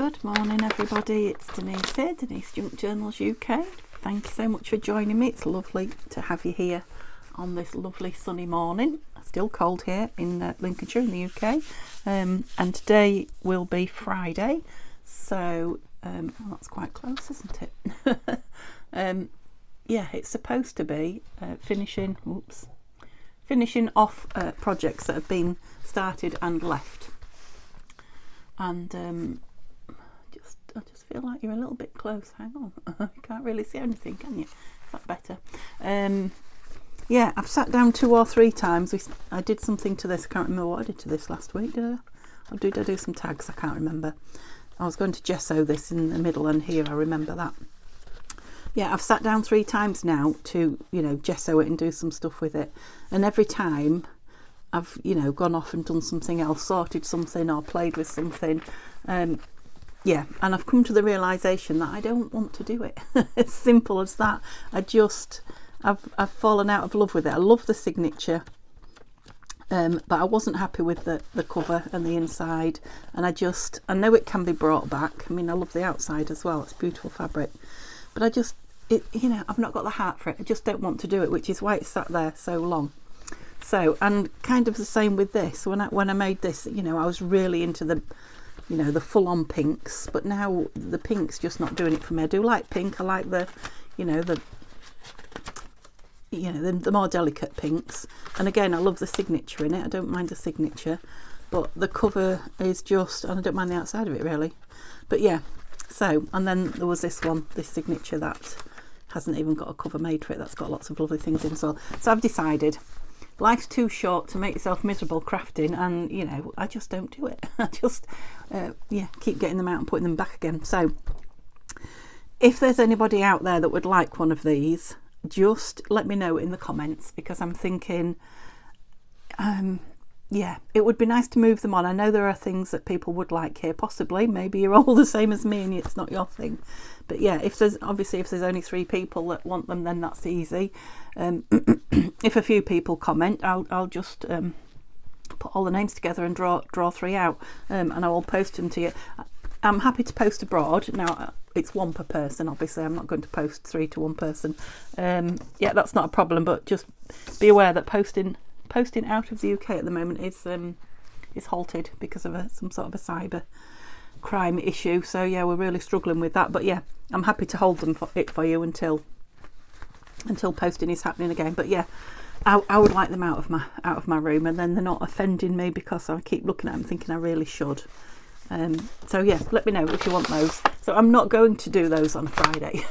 Good morning everybody, it's Denise here, Denise Junk Journals UK. Thank you so much for joining me. It's lovely to have you here on this lovely sunny morning. Still cold here in Lincolnshire in the UK, and today will be Friday, so well, that's quite close, isn't it? Yeah, it's supposed to be finishing off projects that have been started and left. And I just feel like you're a little bit close. Hang on, you can't really see anything, can you? Is that better? Yeah, I've sat down 2 or 3 times. I did something to this. I can't remember what I did to this last week. Did I? Or did I do some tags? I can't remember. I was going to gesso this in the middle, and here I remember that. Yeah, I've sat down 3 times now to, gesso it and do some stuff with it. And every time I've, gone off and done something else, sorted something or played with something. Yeah, and I've come to the realisation that I don't want to do it. As simple as that. I've fallen out of love with it. I love the signature, but I wasn't happy with the cover and the inside. And I know it can be brought back. I mean, I love the outside as well. It's beautiful fabric. But I've not got the heart for it. I just don't want to do it, which is why it's sat there so long. So, and kind of the same with this. When I made this, I was really into the full-on pinks, but now the pink's just not doing it for me. I do like pink. I like the more delicate pinks. And again, I love the signature in it. I don't mind the signature, but the cover is just, and I don't mind the outside of it really. But yeah, so, and then there was this one, this signature that hasn't even got a cover made for it. That's got lots of lovely things in as well. So I've decided life's too short to make yourself miserable crafting, and I just don't do it. I just keep getting them out and putting them back again. So if there's anybody out there that would like one of these, just let me know in the comments, because I'm thinking it would be nice to move them on. I know there are things that people would like here, possibly. Maybe you're all the same as me and it's not your thing. But yeah, if there's only 3 people that want them, then that's easy. If a few people comment, I'll just put all the names together and draw 3 out, and I will post them to you. I'm happy to post abroad. Now, it's 1 per person, obviously. I'm not going to post 3 to 1 person. Yeah, that's not a problem, but just be aware that posting out of the UK at the moment is halted because of some sort of a cyber crime issue. So yeah, we're really struggling with that. But yeah, I'm happy to hold them for you until posting is happening again. But yeah, I would like them out of my room, and then they're not offending me because I keep looking at them thinking I really should. So yeah, let me know if you want those. So I'm not going to do those on a Friday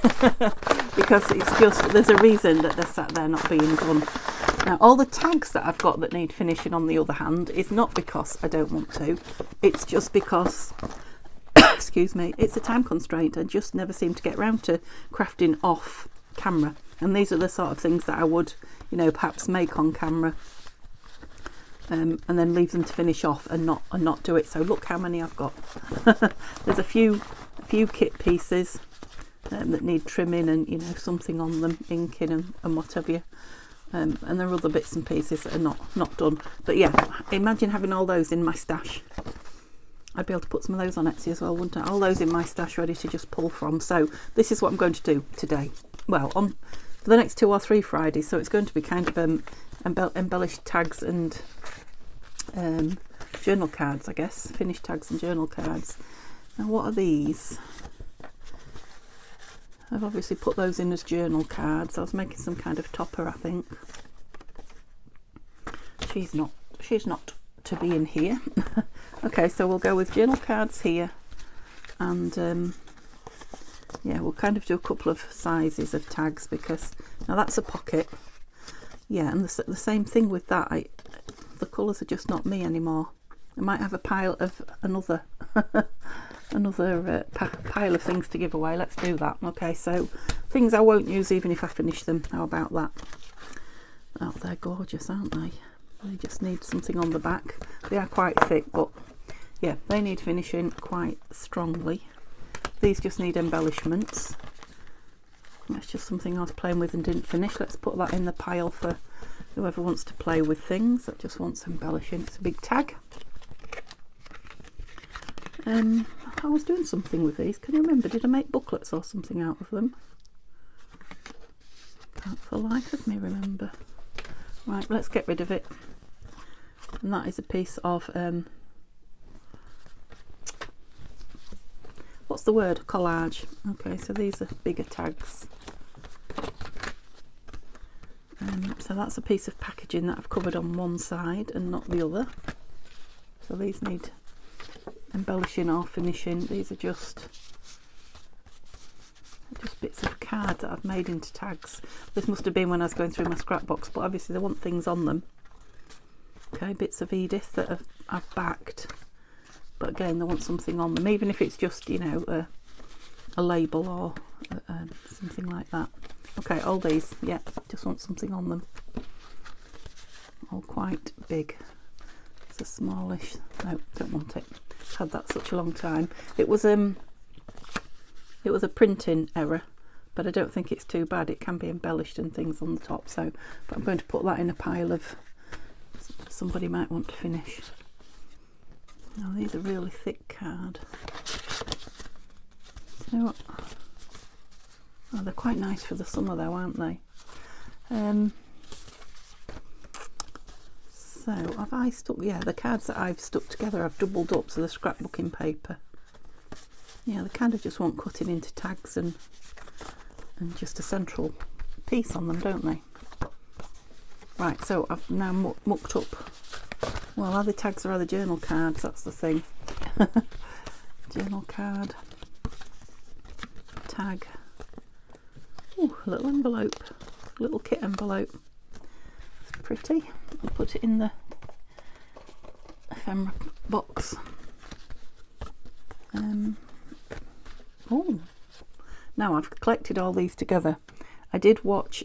because it's just, there's a reason that they're sat there not being done. Now, all the tags that I've got that need finishing, on the other hand, is not because I don't want to. It's just because, excuse me, it's a time constraint. I just never seem to get around to crafting off camera. And these are the sort of things that I would, perhaps make on camera, and then leave them to finish off and not do it. So look how many I've got. There's a few kit pieces that need trimming and something on them, inking and what have you. And there are other bits and pieces that are not done. But yeah, imagine having all those in my stash. I'd be able to put some of those on Etsy as well, wouldn't I? All those in my stash ready to just pull from. So this is what I'm going to do today. Well, for the next 2 or 3 Fridays. So it's going to be kind of embellished tags and journal cards, I guess. Finished tags and journal cards. Now, what are these? I've obviously put those in as journal cards. I was making some kind of topper, I think. She's not to be in here. Okay, so we'll go with journal cards here, and yeah, we'll kind of do a couple of sizes of tags, because now that's a pocket. Yeah, and the same thing with that. The colours are just not me anymore. I might have a pile of another pile of things to give away. Let's do that. Okay, so things I won't use even if I finish them. How about that? Oh, they're gorgeous, aren't they? They just need something on the back. They are quite thick, but yeah, they need finishing quite strongly. These just need embellishments. That's just something I was playing with and didn't finish. Let's put that in the pile for whoever wants to play with things that just wants embellishing. It's a big tag. I was doing something with these. Can you remember? Did I make booklets or something out of them? Can't for the life of me remember. Right, let's get rid of it. And that is a piece of what's the word? Collage. Okay, so these are bigger tags. So that's a piece of packaging that I've covered on one side and not the other. So these need embellishing or finishing. These are just bits of card that I've made into tags. This must have been when I was going through my scrapbox, but obviously they want things on them. Okay, bits of Edith that I've backed, but again they want something on them, even if it's just, you know, a label or something like that. Okay, all these, yeah, just want something on them. All quite big. It's a smallish. No, don't want it. Had that such a long time. It was a printing error, but I don't think it's too bad. It can be embellished and things on the top. So, but I'm going to put that in a pile of somebody might want to finish. Now these are really thick card. Do you know what? Oh, they're quite nice for the summer though, aren't they? So have I stuck, yeah, the cards that I've stuck together I've doubled up, so the scrapbooking paper. Yeah, they kind of just want cutting into tags and just a central piece on them, don't they? Right, so I've now mucked up, well, are they tags or are they journal cards? That's the thing. Journal card, tag. Ooh, a little envelope, little kit envelope. It's pretty. I'll put it in the ephemera box. Oh, now I've collected all these together. I did watch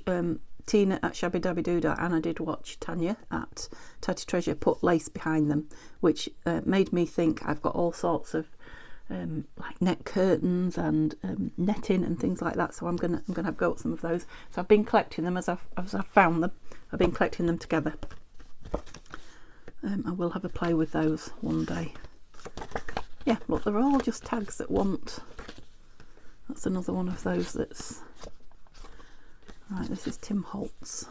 Tina at Shabby Dabby Doodah, and I did watch Tanya at Tatty Treasure put lace behind them, which made me think I've got all sorts of like net curtains and netting and things like that. So I'm gonna have a go at some of those. So I've been collecting them as I've found them. I've been collecting them together. I will have a play with those one day. Yeah, look, they're all just tags that want. That's another one of those that's. Right, this is Tim Holtz.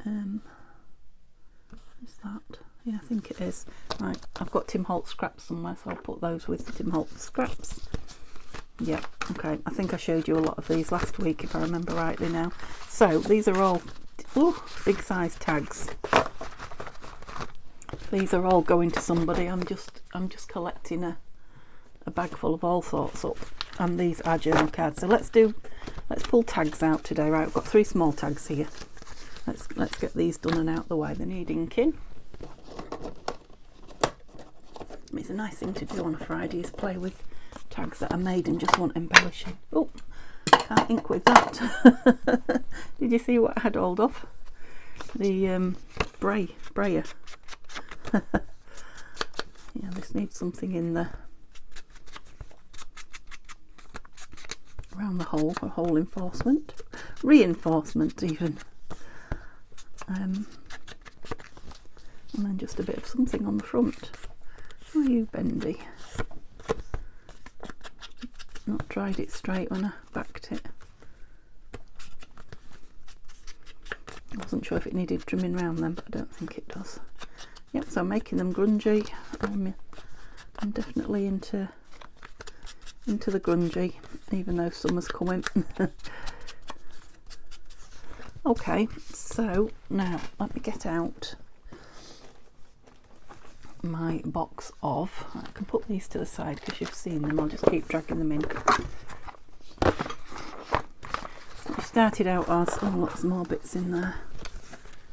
Is that? Yeah, I think it is. Right, I've got Tim Holtz scraps somewhere, so I'll put those with the Tim Holtz scraps. Yeah, okay. I think I showed you a lot of these last week, if I remember rightly now. So these are all big size tags. These are all going to somebody. I'm just collecting a bag full of all sorts up, and these are journal cards. So let's pull tags out today. Right, I've got 3 small tags here. Let's get these done and out the way. They need inking. It's a nice thing to do on a Friday, is play with tags that are made and just want embellishing. Oh, can't ink with that. Did you see what I had hold of? The brayer. Yeah, this needs something in the around the hole for hole reinforcement even. And then just a bit of something on the front. Are you bendy? Not dried it straight when I backed it. I wasn't sure if it needed trimming round then, but I don't think it does. Yep, so I'm making them grungy. I'm definitely into the grungy, even though summer's coming. Okay, so now let me get out my box of. I can put these to the side because you've seen them. I'll just keep dragging them in. I started out as lots more bits in there.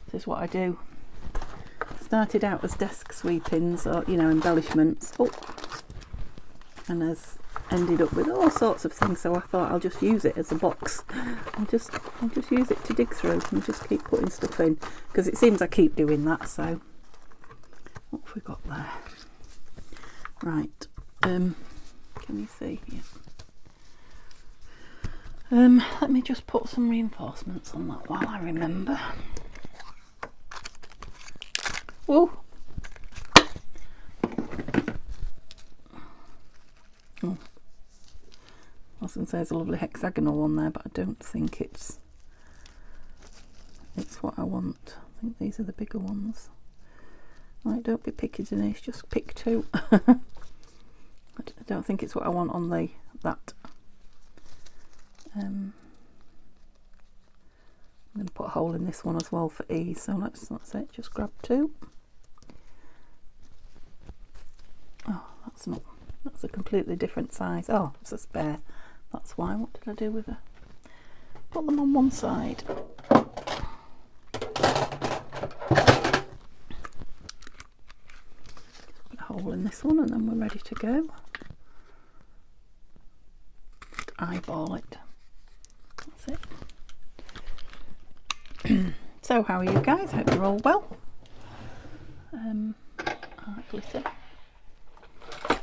This is what I do. Started out as desk sweepings or, you know, embellishments. And has ended up with all sorts of things. So I thought I'll just use it as a box. I'll just use it to dig through and just keep putting stuff in, because it seems I keep doing that. So what have we got there? Right. Can you see? Yeah. Let me just put some reinforcements on that while I remember. was going to say there's a lovely hexagonal one there, but I don't think it's what I want. I think these are the bigger ones. Right, don't be picky, Denise, just pick two. I don't think it's what I want on that. I'm going to put a hole in this one as well for ease, so that's it, just grab two. Oh, that's a completely different size. Oh, it's a spare, that's why. What did I do with her? Put them on one side. Put a hole in this one and then we're ready to go. Just eyeball it. That's it. So how are you guys? Hope you're all well. Glitter.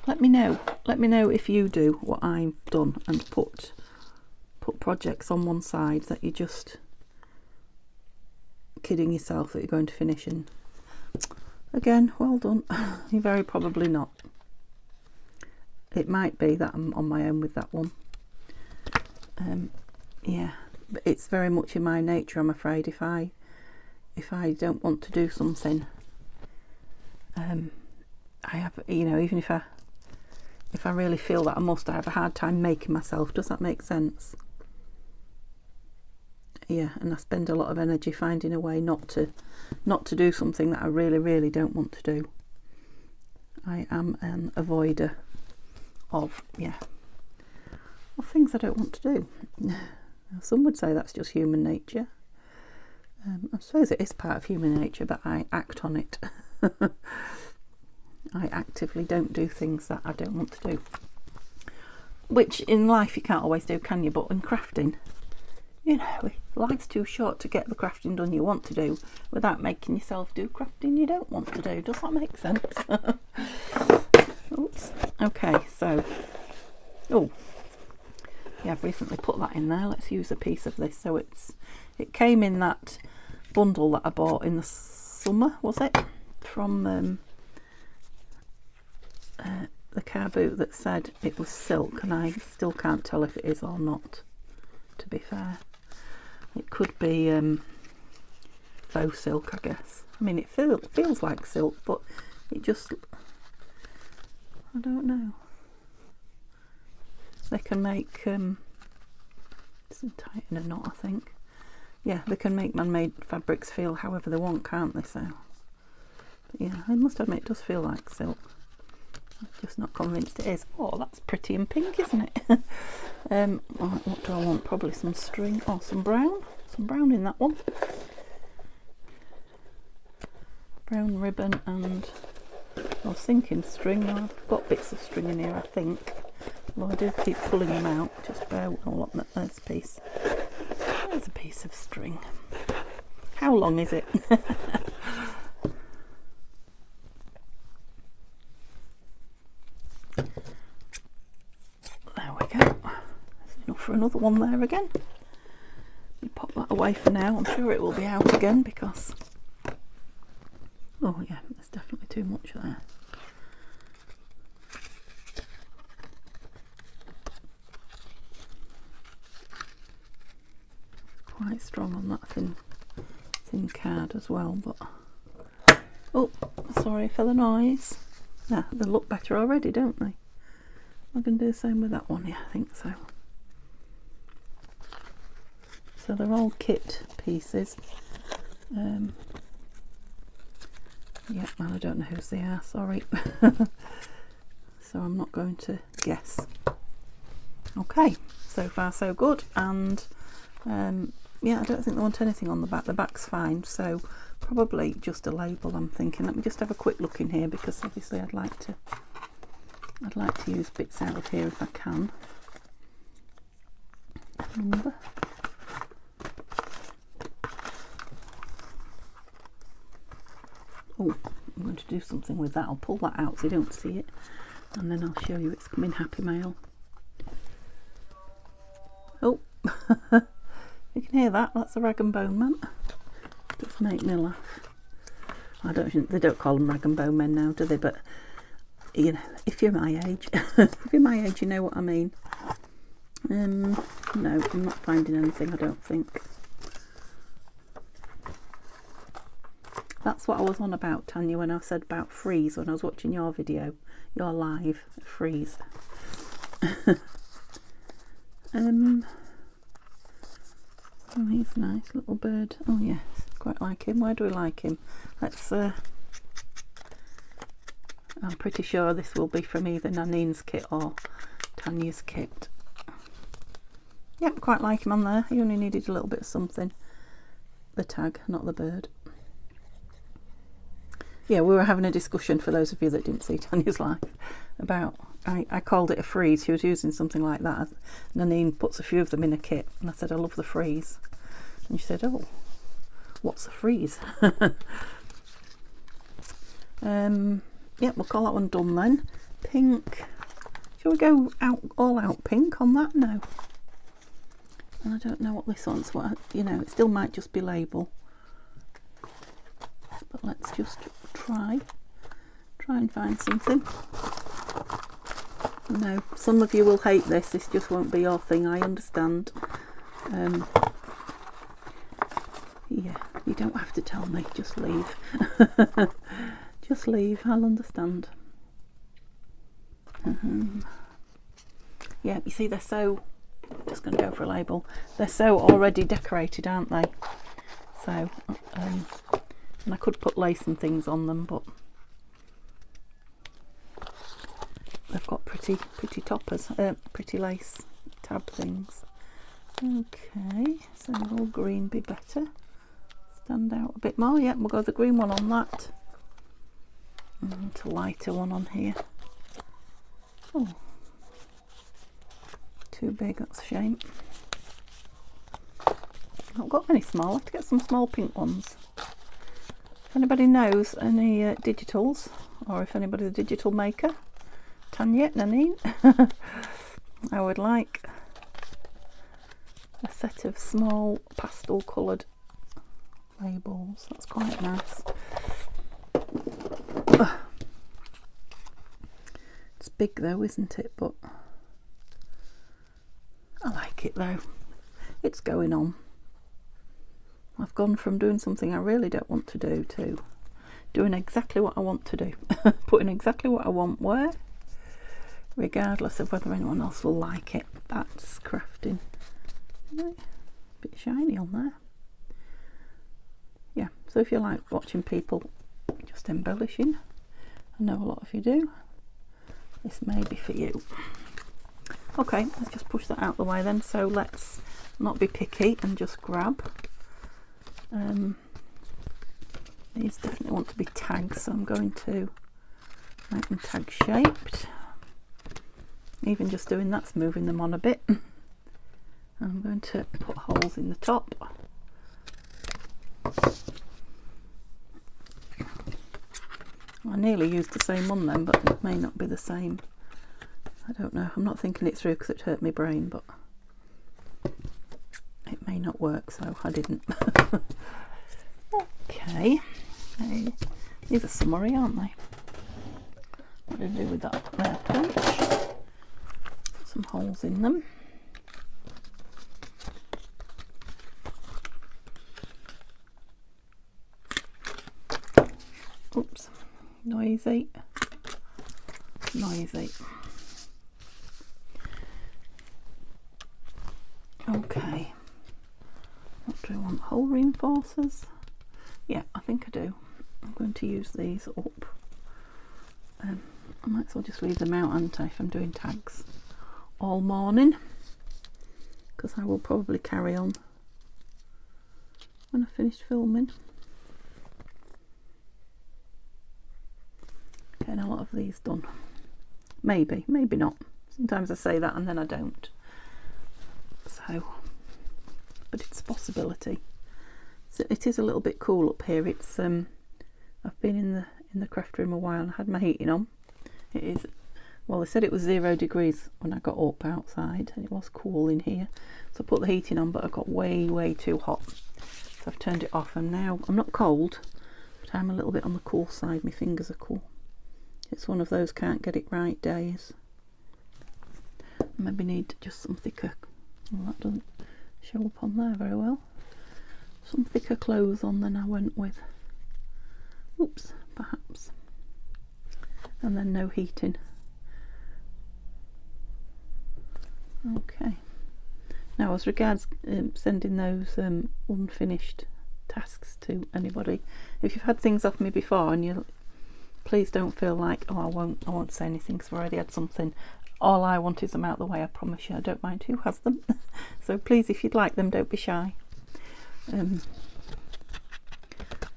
Let me know if you do what I've done and put projects on one side that you're just kidding yourself that you're going to finish, and again, well done. You're very probably not. It might be that I'm on my own with that one. Yeah, but it's very much in my nature, I'm afraid. If I don't want to do something, I have, you know, even if I really feel that I must, I have a hard time making myself. Does that make sense? Yeah, and I spend a lot of energy finding a way not to do something that I really, really don't want to do. I am an avoider of things I don't want to do. Some would say that's just human nature. I suppose it is part of human nature, but I act on it. I actively don't do things that I don't want to do. Which in life you can't always do, can you? But in crafting, you know, life's too short to get the crafting done you want to do without making yourself do crafting you don't want to do. Does that make sense? Oops. Okay, so, yeah, I've recently put that in there. Let's use a piece of this. So it came in that bundle that I bought in the summer, was it? From the car boot that said it was silk, and I still can't tell if it is or not, to be fair. It could be faux silk, I guess. I mean, it feels like silk, but it just, I don't know. They can make it's tighten a knot, I think. Yeah, they can make man-made fabrics feel however they want, can't they? So, but yeah, I must admit it does feel like silk. I'm just not convinced it is. Oh, that's pretty and pink, isn't it? Right, what do I want? Probably some string or some brown. Some brown in that one. Brown ribbon and I was thinking string. I've got bits of string in here, I think. Well, I do keep pulling them out. Just bear with me. There's a piece. There's a piece of string. How long is it? There we go. There's enough for another one there again. You pop that away for now. I'm sure it will be out again because, oh yeah, there's definitely too much there. Quite strong on that thin card as well, but oh, sorry for the noise. Nah, they look better already, don't they? I'm going to do the same with that one. Yeah, I think so. So they're all kit pieces. Yeah, well, I don't know whose they are, sorry. So I'm not going to guess. Okay, so far so good. And yeah, I don't think they want anything on the back. The back's fine, so probably just a label, I'm thinking. Let me just have a quick look in here because obviously I'd like to use bits out of here if I can. Number. Oh, I'm going to do something with that. I'll pull that out so you don't see it, and then I'll show you it's coming Happy Mail. Oh, you can hear that. That's a rag and bone man. Just make me laugh. They don't call them rag and bone men now, do they? But you know, if you're my age, you know what I mean. No, I'm not finding anything, I don't think. That's what I was on about, Tanya, when I said about freeze, when I was watching your video, your live freeze. Oh, he's a nice little bird. Oh yes, quite like him. Where do we like him? Let's I'm pretty sure this will be from either Nanine's kit or Tanya's kit. Yep, quite like him on there. He only needed a little bit of something. The tag, not the bird. Yeah, we were having a discussion, for those of you that didn't see Tanya's live, about, I called it a freeze. She was using something like that. Nanine puts a few of them in a kit, and I said, I love the freeze. And she said, oh, what's a freeze? Yeah, we'll call that one done then. Pink. Shall we go all out pink on that? No. And I don't know what this one's, you know, it still might just be label. But let's just try and find something. No, some of you will hate this. This just won't be your thing, I understand. Yeah, you don't have to tell me, just leave. Just leave, I'll understand. Yeah, you see, they're so, just going to go for a label, they're so already decorated, aren't they? So, and I could put lace and things on them, but they've got pretty toppers, pretty lace tab things. Okay, so will green be better? Stand out a bit more. Yeah, we'll go the green one on that. And a lighter one on here. Oh, too big, that's a shame. Not got any small, I have to get some small pink ones. If anybody knows any digitals, or if anybody's a digital maker, Tanya, Nanine, I would like a set of small pastel coloured labels. That's quite nice. It's big though, isn't it? But I like it though. It's going on. I've gone from doing something I really don't want to do to doing exactly what I want to do. Putting exactly what I want where, regardless of whether anyone else will like it. That's crafting. Right. Bit shiny on there. Yeah, so if you like watching people just embellishing, I know a lot of you do, this may be for you. Okay, let's just push that out of the way then. So let's not be picky and just grab. These definitely want to be tags, so I'm going to make them tag shaped. Even just doing that's moving them on a bit. I'm going to put holes in the top. I nearly used the same one then, but it may not be the same. I don't know, I'm not thinking it through because it hurt my brain, but it may not work, so I didn't. Okay, these are summery, aren't they? What do I do with that there punch? Put some holes in them. Oops, noisy. Okay, what do I want? Hole reinforcers? Yeah, I think I do. I'm going to use these up. I might as well just leave them out, aren't I, if I'm doing tags all morning, because I will probably carry on when I finish filming. Getting a lot of these done. Maybe, maybe not. Sometimes I say that and then I don't. So, but it's a possibility. So it is a little bit cool up here. It's I've been in the craft room a while and I had my heating on. It is, well, they said it was 0 degrees when I got up outside, and it was cool in here. So I put the heating on, but I got way too hot. So I've turned it off, and now I'm not cold, but I'm a little bit on the cool side. My fingers are cool. It's one of those can't get it right days. Maybe need just some thicker, well, that doesn't show up on there very well, some thicker clothes on than I went with. Oops, perhaps. And then no heating. Okay. Now, as regards sending those unfinished tasks to anybody, if you've had things off me before and you, please don't feel like, oh, I won't say anything because I've already had something. All I want is them out the way, I promise you. I don't mind who has them. So please, if you'd like them, don't be shy. And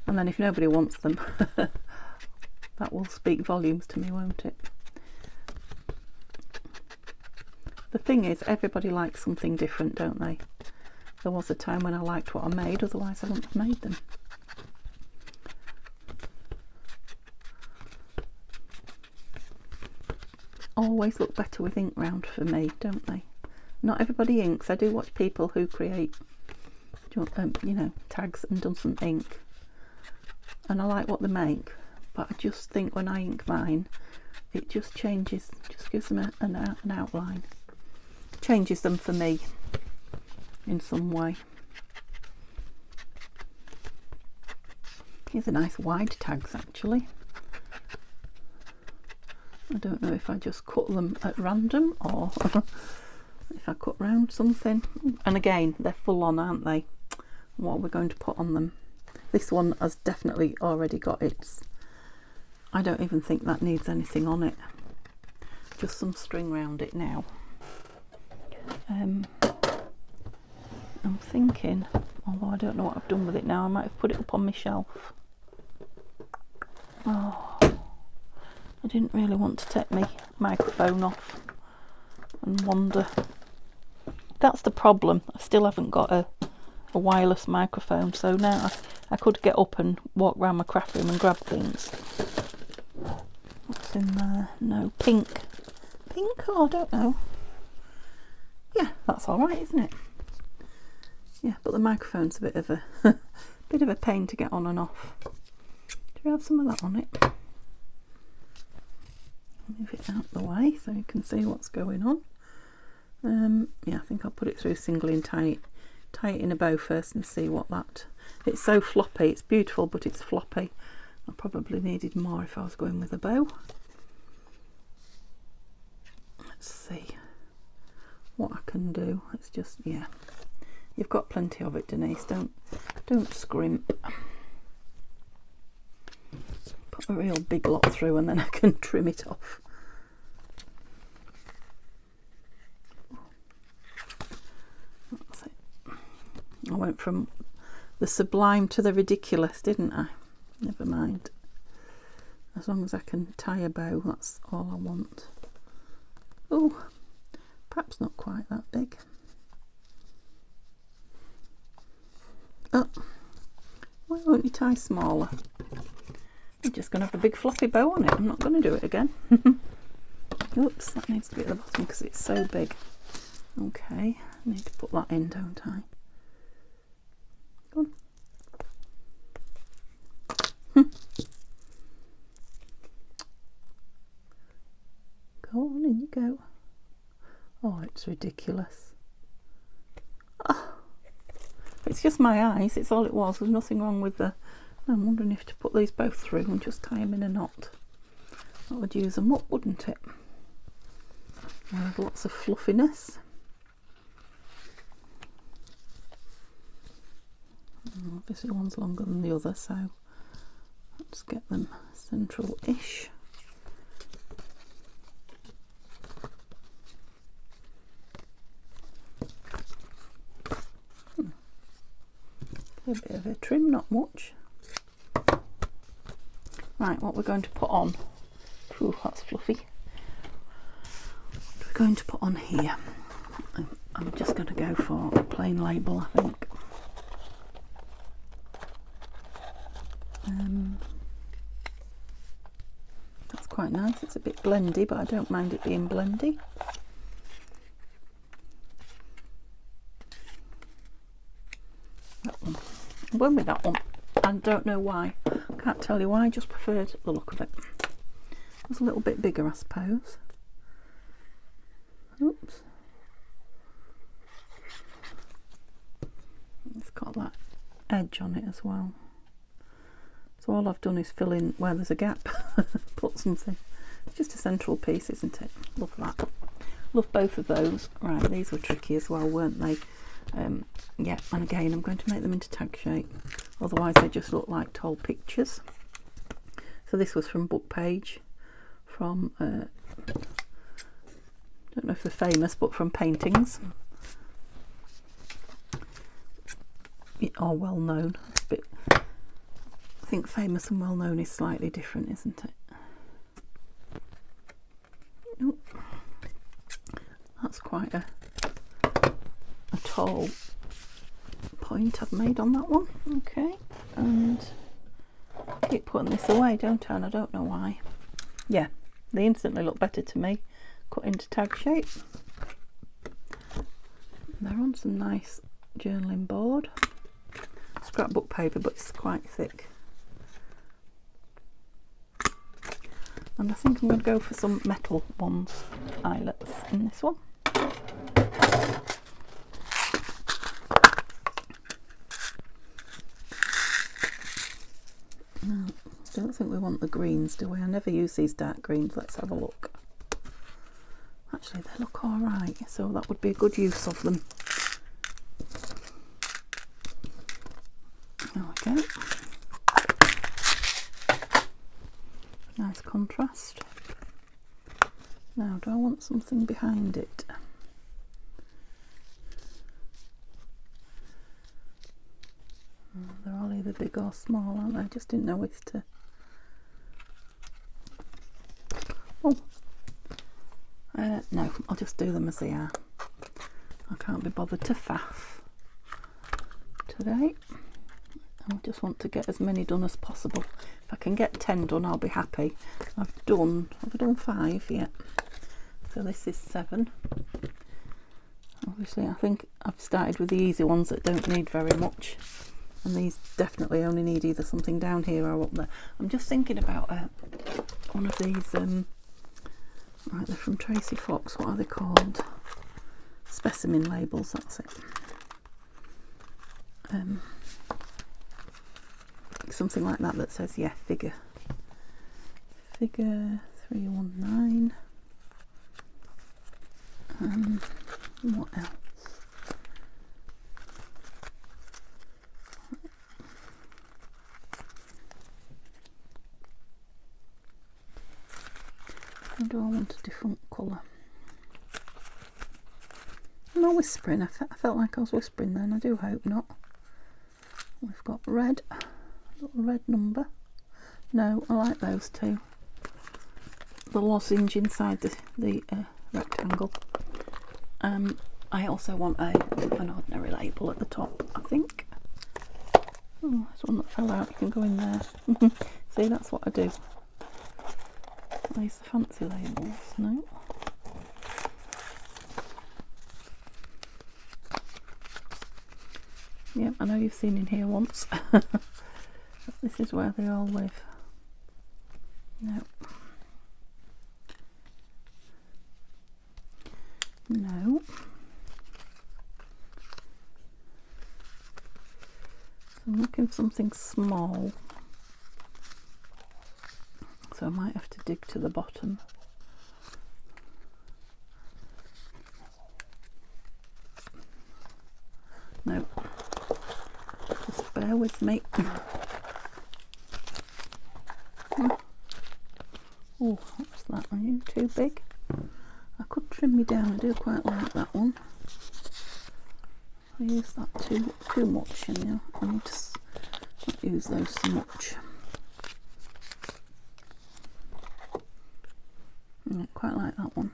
then if nobody wants them, that will speak volumes to me, won't it? The thing is, everybody likes something different, don't they? There was a time when I liked what I made, otherwise I wouldn't have made them. Always look better with ink round for me, don't they? Not everybody inks. I do watch people who create, you know, tags and doesn't ink, and I like what they make, but I just think when I ink mine, it just changes, just gives them an outline, changes them for me in some way. Here's a nice wide tags actually. I don't know if I just cut them at random or if I cut round something. And again, they're full on, aren't they? What are we going to put on them? This one has definitely already got its, I don't even think that needs anything on it. Just some string round it now. I'm thinking, although I don't know what I've done with it now, I might have put it up on my shelf. Oh, I didn't really want to take my microphone off and wander. That's the problem. I still haven't got a wireless microphone, so now I could get up and walk around my craft room and grab things. What's in there? No, pink. Pink? Oh, I don't know. Yeah, that's all right, isn't it? Yeah, but the microphone's a bit of a pain to get on and off. Do we have some of that on it? Move it out the way so you can see what's going on. Yeah, I think I'll put it through singly and tie it in a bow first and see what that. It's so floppy. It's beautiful, but it's floppy. I probably needed more if I was going with a bow. Let's see what I can do. It's just, yeah, you've got plenty of it, Denise. Don't scrimp. Put a real big lot through and then I can trim it off. That's it. I went from the sublime to the ridiculous, didn't I? Never mind. As long as I can tie a bow, that's all I want. Oh, perhaps not quite that big. Oh, why won't you tie smaller? I'm just going to have a big floppy bow on it. I'm not going to do it again. Oops, that needs to be at the bottom because it's so big. Okay, I need to put that in, don't I? Go on. Go on, in you go. Oh, it's ridiculous. Oh, it's just my eyes, it's all it was. There's nothing wrong with the... I'm wondering if to put these both through and just tie them in a knot. That would use them up, wouldn't it? With lots of fluffiness. Obviously one's longer than the other, so let's get them central-ish. A bit of a trim, not much. Right, what we're going to put on. Ooh, that's fluffy. What we're going to put on here. I'm just going to go for a plain label, I think. That's quite nice. It's a bit blendy, but I don't mind it being blendy. That one. I'm going with that one. I don't know why. Can't tell you why. I just preferred the look of it. It's a little bit bigger, I suppose. Oops. It's got that edge on it as well. So all I've done is fill in where there's a gap, put something. It's just a central piece, isn't it? Love that. Love both of those. Right, these were tricky as well, weren't they? Yeah, and again, I'm going to make them into tag shape. Otherwise, they just look like tall pictures. So this was from Book Page, from, don't know if they're famous, but from Paintings. Or well known. But I think famous and well known is slightly different, isn't it? Ooh. That's quite a tall point I've made on that one. Okay, and I keep putting this away, don't I? And I don't know why. Yeah, they instantly look better to me, cut into tag shape. And they're on some nice journaling board. Scrapbook paper, but it's quite thick. And I think I'm going to go for some metal ones, eyelets in this one. No, don't think we want the greens, do we? I never use these dark greens. Let's have a look. Actually, they look all right, so that would be a good use of them. There we go. Nice contrast. Now, do I want something behind it? They're all either big or small, aren't they? I just didn't know which to... Oh! No, I'll just do them as they are. I can't be bothered to faff today. I just want to get as many done as possible. If I can get 10 done, I'll be happy. Have I done 5 yet? So this is 7. Obviously, I think I've started with the easy ones that don't need very much. And these definitely only need either something down here or up there. I'm just thinking about one of these, right, they're from Tracy Fox. What are they called? Specimen labels, that's it. Something like that says, yeah, figure 319. What else? Or do I want a different colour? Am I whispering? I felt like I was whispering then. I do hope not. We've got red. Little red number. No, I like those two. The lozenge inside the rectangle. I also want an ordinary label at the top, I think. Oh, there's one that fell out. You can go in there. See, that's what I do. These are fancy labels. No. Yep, I know you've seen in here once. This is where they all live. No. No. So I'm looking for something small. So I might have to dig to the bottom. No. Just bear with me. Oh, what's that? Are you too big? I could trim me down. I do quite like that one. I use that too much, you know. I need to not use those so much. I quite like that one.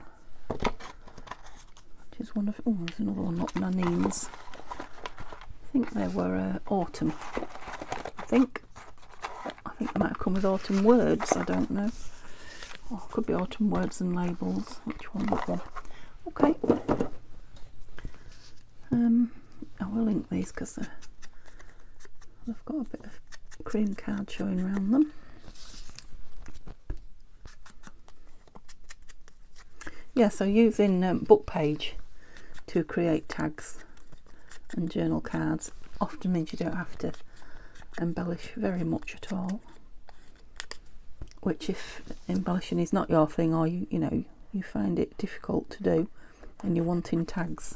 Which is one of... Oh, there's another one, not Nanines. I think they were autumn. I think they might have come with autumn words. I don't know. Oh, could be autumn words and labels. Which one? That one. Okay. I will link these because they've got a bit of cream card showing around them. Yeah, so using Book Page to create tags and journal cards often means you don't have to embellish very much at all, which if embellishing is not your thing, or you know you find it difficult to do and you're wanting tags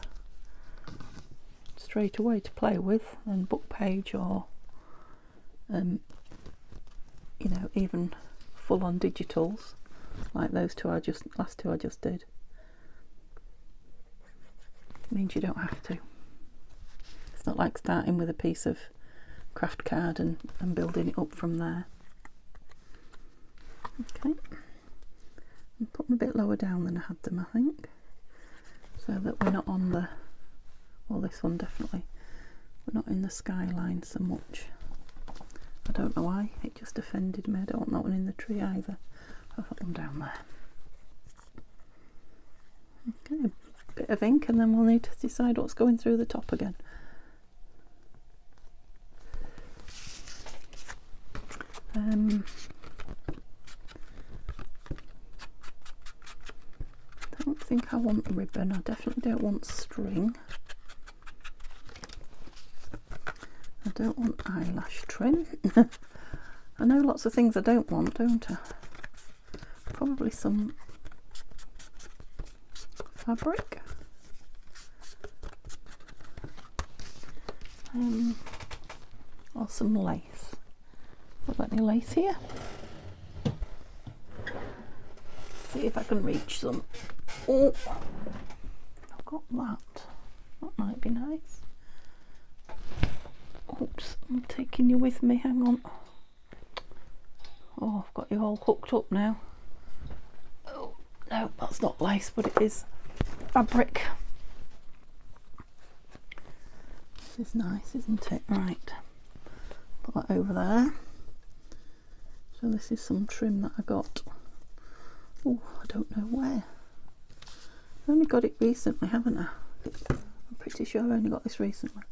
straight away to play with, and book page, or you know, even full-on digitals like those last two I just did, means you don't have to. It's not like starting with a piece of craft card and building it up from there. Okay, and put them a bit lower down than I had them, I think, so that we're not on the, well, this one definitely, we're not in the skyline so much. I don't know why, it just offended me. I don't want that one in the tree either. I'll put them down there. Okay, a bit of ink, and then we'll need to decide what's going through the top again. I don't think I want ribbon. I definitely don't want string. I don't want eyelash trim. I know lots of things I don't want, don't I? Probably some fabric. Or some lace. Got any lace here? See if I can reach some. Oh, I've got that. That might be nice. Oops, I'm taking you with me, hang on. Oh, I've got you all hooked up now. Oh, no, that's not lace, but it is fabric. This is nice, isn't it? Right, put that over there. So this is some trim that I got. Oh, I don't know where. I've only got it recently, haven't I? I'm pretty sure I only got this recently.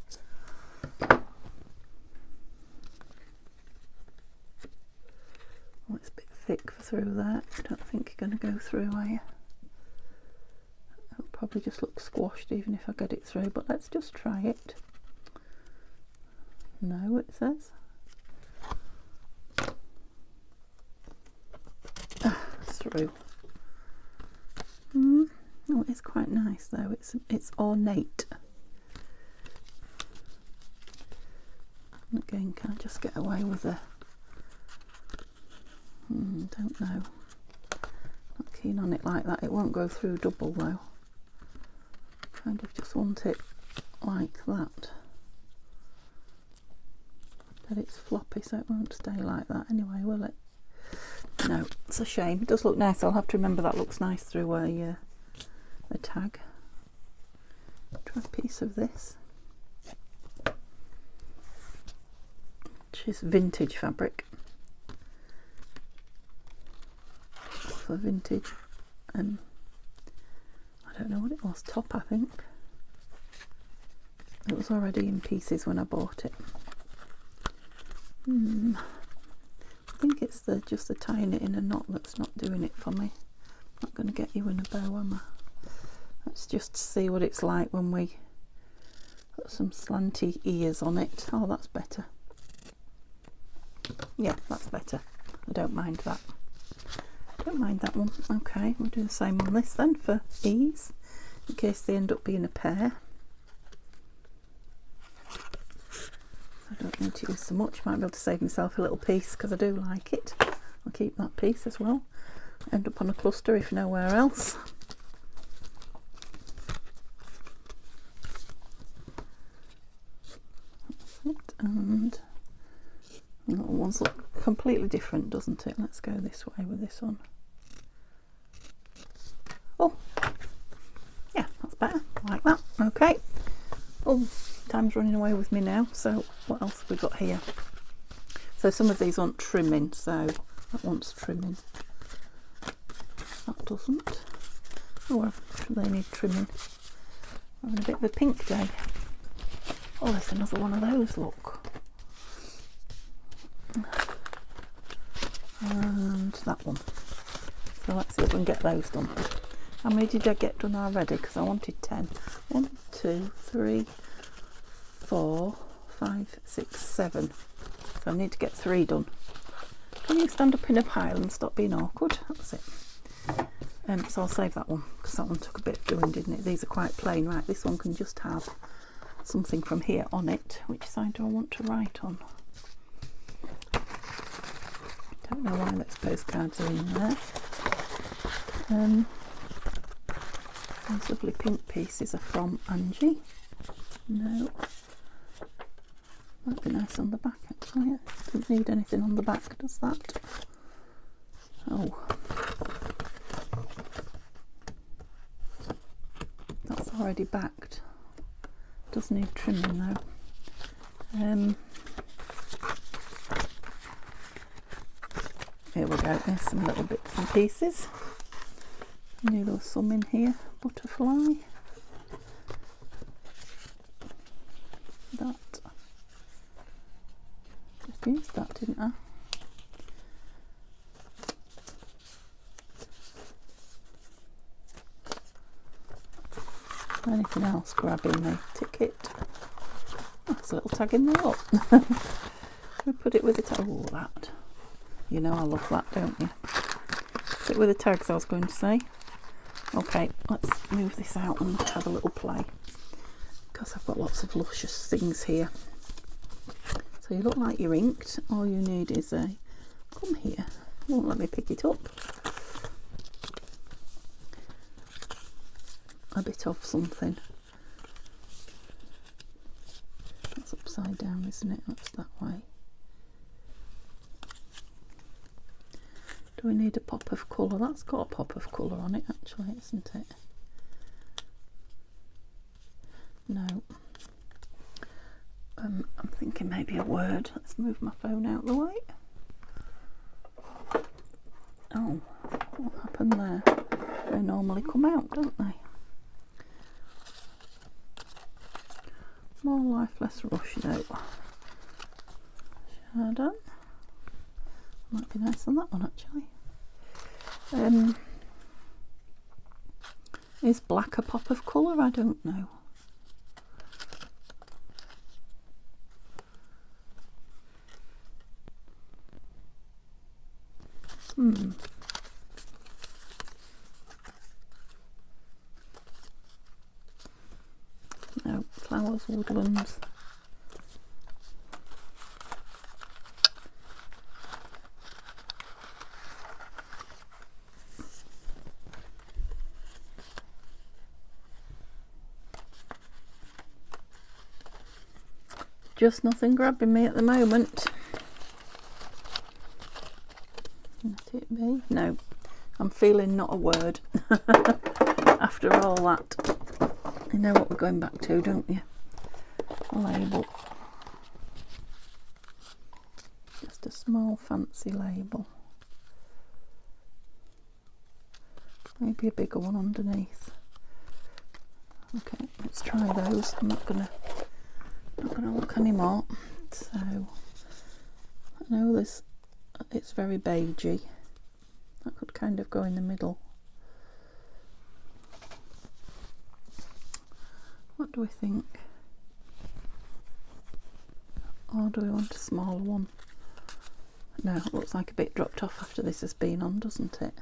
Oh, it's a bit thick through that. I don't think you're going to go through, are you? It'll probably just look squashed even if I get it through, but let's just try it. No, it says. Through. Oh, it's quite nice though. It's ornate. And again, can I just get away with a? Don't know. Not keen on it like that. It won't go through double though. Kind of just want it like that. But it's floppy, so it won't stay like that anyway, will it? No, it's a shame. It does look nice. I'll have to remember that looks nice through a tag. Try a piece of this, which is vintage fabric. For vintage, I don't know what it was. Top, I think. It was already in pieces when I bought it. I think it's just the tying it in a knot that's not doing it for me. Not going to get you in a bow, am I? Let's just see what it's like when we put some slanty ears on it. Oh, that's better. Yeah, that's better. I don't mind that. Don't mind that one. Okay, we'll do the same on this then for ease, in case they end up being a pair. I don't need to use so much. Might be able to save myself a little piece because I do like it. I'll keep that piece as well. End up on a cluster if nowhere else. That's it. And the little ones look completely different, doesn't it? Let's go this way with this one. Oh, yeah, that's better. I like that. Okay. Oh, time's running away with me now. So what else have we got here? So some of these want trimming, so that wants trimming. That doesn't. Oh, well, they need trimming. I'm having a bit of a pink day. Oh, there's another one of those, look. And that one. So let's see if we can get those done. How many did I get done already? Because I wanted 10. 1, 2, 3, 4, 5, 6, 7. So I need to get 3 done. Can you stand up in a pile and stop being awkward? That's it. So I'll save that one because that one took a bit of doing, didn't it? These are quite plain. Right, this one can just have something from here on it. Which side do I want to write on? Don't know why those postcards are in there. These lovely pink pieces are from Angie. No. Might be nice on the back actually. Doesn't need anything on the back, does that? Oh. That's already backed. Does need trimming though. Here we go, there's some little bits and pieces. I knew there was some in here. Butterfly. That. Just used that, didn't I? Anything else grabbing me? Ticket. Oh, there's a little tag in there. We put it with the tag. Oh, that. You know I love that, don't you? Put it with the tags, I was going to say. Okay, let's move this out and have a little play. Because I've got lots of luscious things here. So you look like you're inked. All you need is a... Come here. Won't let me pick it up. A bit of something. That's upside down, isn't it? That's that way. Do we need a pop of colour? That's got a pop of colour on it actually, isn't it? No. I'm thinking maybe a word. Let's move my phone out the way. Oh, what happened there? They normally come out, don't they? More life, less rush. No. Shadow. Might be nice on that one actually. Is black a pop of colour? I don't know. No, flowers, woodlands. Just nothing grabbing me at the moment. Let it be. No, I'm feeling not a word. After all that, you know what we're going back to, don't you? A label. Just a small fancy label. Maybe a bigger one underneath. Okay, let's try those. I'm not gonna look anymore. So I know this, it's very beigey. That could kind of go in the middle. What do we think? Or do we want a smaller one? No, it looks like a bit dropped off after this has been on, doesn't it?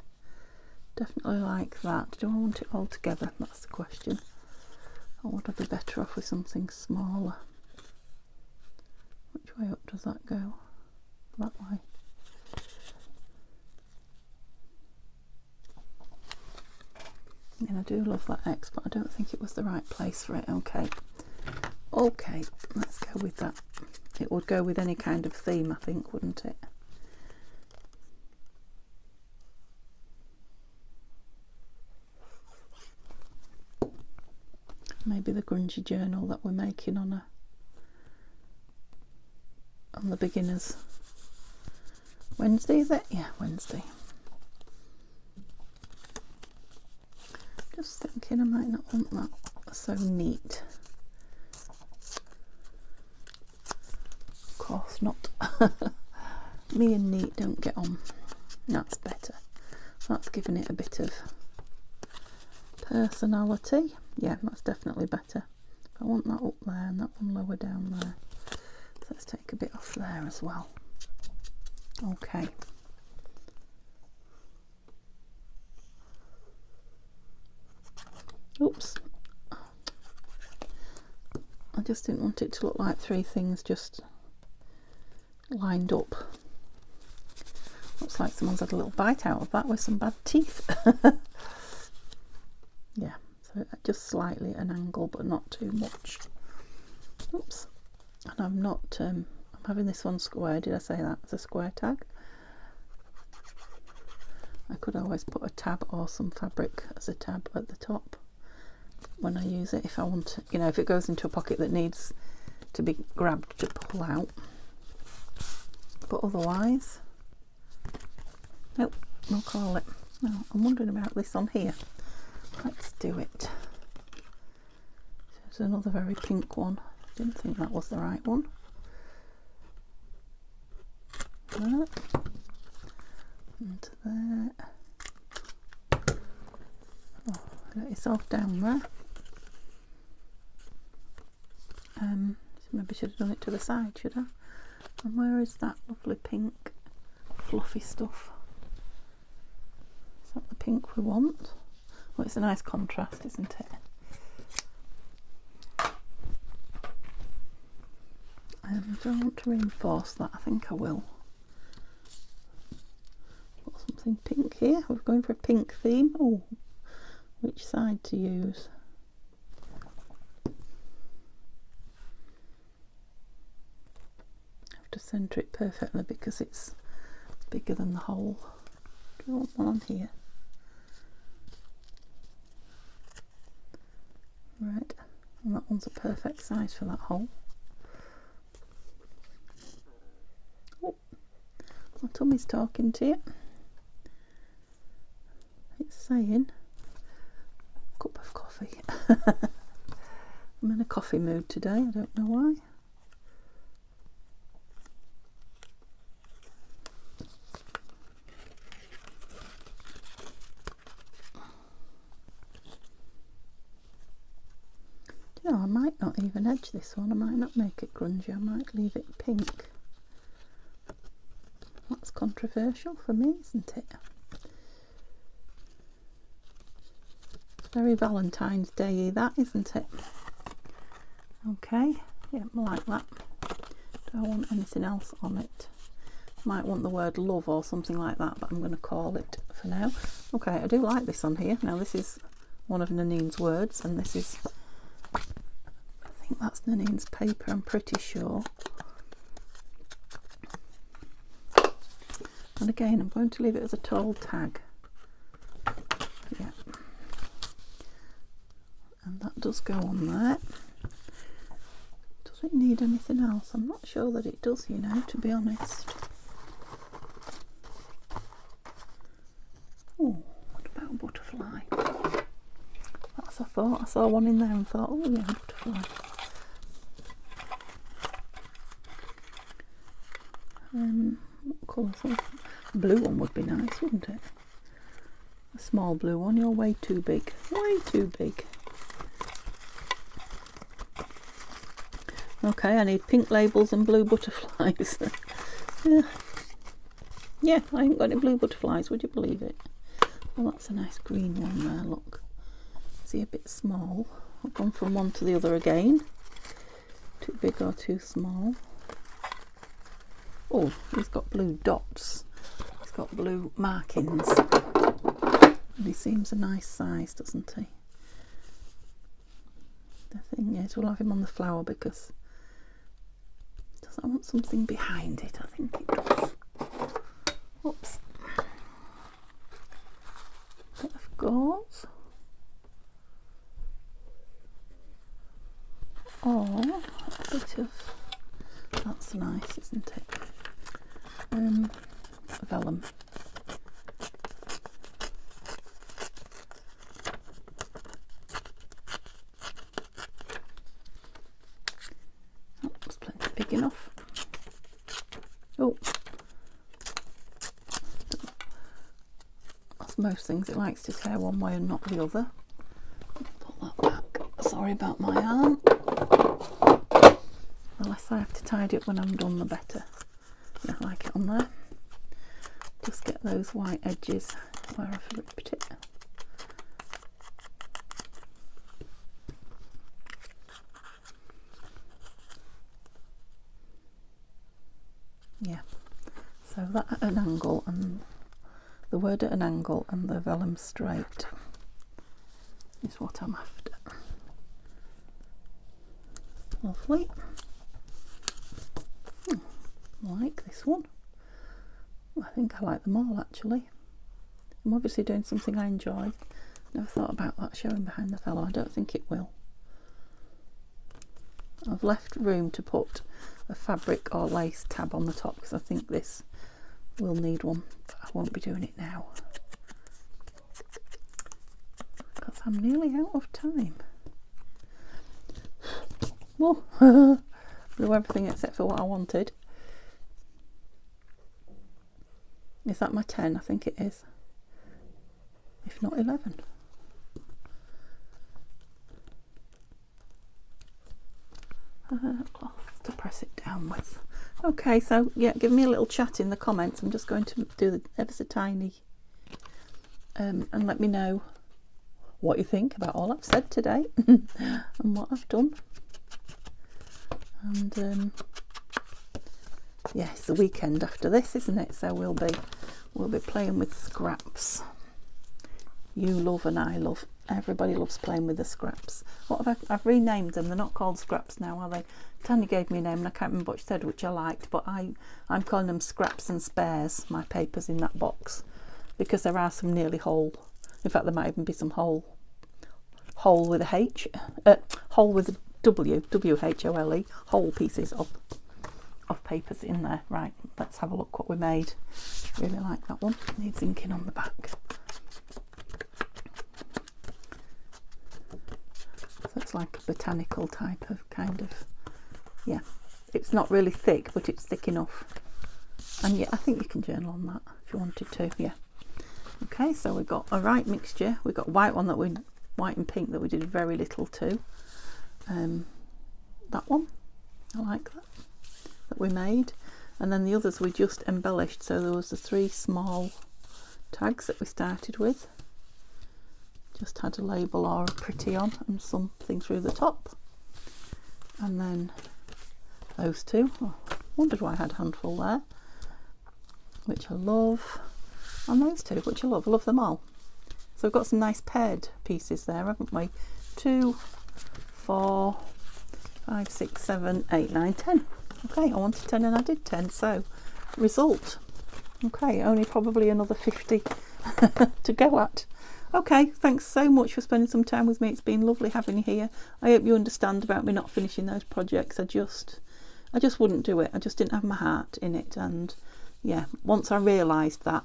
Definitely like that. Do I want it all together? That's the question. Or would I be better off with something smaller? Which way up does that go? That way. And I do love that X, but I don't think it was the right place for it. Okay. Okay, let's go with that. It would go with any kind of theme, I think, wouldn't it? Maybe the grungy journal that we're making on the beginners. Wednesday, is it? Yeah, Wednesday. Just thinking I might not want that so neat. Of course not. Me and neat don't get on. That's better. That's giving it a bit of personality. Yeah, that's definitely better. If I want that up there and that one lower down there. let's take a bit off there as well. Okay. Oops. I just didn't want it to look like three things just lined up. Looks like someone's had a little bite out of that with some bad teeth. Yeah, so just slightly an angle, but not too much. Oops. And I'm not, I'm having this one square. Did I say that? It's a square tag. I could always put a tab or some fabric as a tab at the top when I use it, if I want to, you know, if it goes into a pocket that needs to be grabbed to pull out. But otherwise, nope, we'll call it. Now, I'm wondering about this on here. Let's do it. There's another very pink one. Didn't think that was the right one. That. And there. Oh, let yourself down there. Maybe I should have done it to the side, should I? And where is that lovely pink fluffy stuff? Is that the pink we want? Well, it's a nice contrast, isn't it? Do I want to reinforce that? I think I will. Got something pink here. We're going for a pink theme. Oh, which side to use? I have to centre it perfectly because it's bigger than the hole. Do I want one on here? Right, and that one's a perfect size for that hole. Oh, my tummy's talking to you. It's saying cup of coffee. I'm in a coffee mood today, I don't know why. You know, I might not even edge this one. I might not make it grungy. I might leave it pink. That's controversial for me, isn't it? It's very Valentine's Day-y, that, isn't it? Okay, yeah, I like that. Don't want anything else on it. Might want the word love or something like that, but I'm going to call it for now. Okay, I do like this on here. Now, this is one of Nanine's words, and this is, I think that's Nanine's paper, I'm pretty sure. And again, I'm going to leave it as a tall tag. Yeah. And that does go on there. Does it need anything else? I'm not sure that it does, you know, to be honest. Oh, what about a butterfly? That's a thought. I saw one in there and thought, oh yeah, butterfly. What colour? Blue one would be nice, wouldn't it? A small blue one. You're way too big. Way too big. Okay, I need pink labels and blue butterflies. Yeah, I ain't got any blue butterflies, would you believe it? Well, that's a nice green one there, look. Is he a bit small? I've gone from one to the other again. Too big or too small? Oh, he's got blue dots. He's got blue markings. And he seems a nice size, doesn't he? The thing is, we'll have him on the flower because does I want something behind it? I think it does. Oops. Bit of gauze. Oh, a bit of, that's nice, isn't it? Vellum. Oh, that's plenty big enough. Oh, that's most things. It likes to tear one way and not the other. Put that back. Sorry about my arm. The less I have to tidy up when I'm done, the better. Yeah, I like it on there. Just get those white edges where I've ripped it. Yeah, so that at an angle, and the word at an angle and the vellum straight is what I'm after. Lovely. I like this one. I think I like them all actually. I'm obviously doing something I enjoy. Never thought about that showing behind the fellow. I don't think it will. I've left room to put a fabric or lace tab on the top because I think this will need one, but I won't be doing it now because I'm nearly out of time. Oh, blew everything except for what I wanted. Is that my 10? I think it is. If not 11. Cloth to press it down with. Okay, so yeah, give me a little chat in the comments. I'm just going to do the ever so tiny and let me know what you think about all I've said today and what I've done. And yeah, it's the weekend after this, isn't it? So we'll be playing with scraps. You love and I love. Everybody loves playing with the scraps. What have I've renamed them. They're not called scraps now, are they? Tanya gave me a name and I can't remember what she said, which I liked, but I'm calling them scraps and spares, my papers in that box, because there are some nearly whole. In fact, there might even be some whole with a H, whole with a W, W-H-O-L-E, whole pieces of papers in there. Right, let's have a look what we made. Really like that one. Needs inking on the back. So it's like a botanical type of kind of, yeah, it's not really thick, but it's thick enough. And yeah, I think you can journal on that if you wanted to. Yeah. Okay, so we got a right mixture. We got white one white and pink that we did very little to. That one, I like that we made. And then the others we just embellished. So there was the 3 small tags that we started with. Just had a label or a pretty on and something through the top. And then those 2. Oh, wondered why I had a handful there, which I love. And those 2, which I love. I love them all. So we've got some nice paired pieces there, haven't we? 2, 4, 5, 6, 7, 8, 9, 10. Okay, I wanted 10 and I did 10. So result. Okay, only probably another 50 to go at. Okay, thanks so much for spending some time with me. It's been lovely having you here. I hope you understand about me not finishing those projects. I just wouldn't do it. I just didn't have my heart in it. And yeah, once I realised that,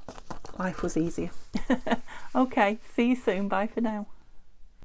life was easier. Okay, see you soon. Bye for now.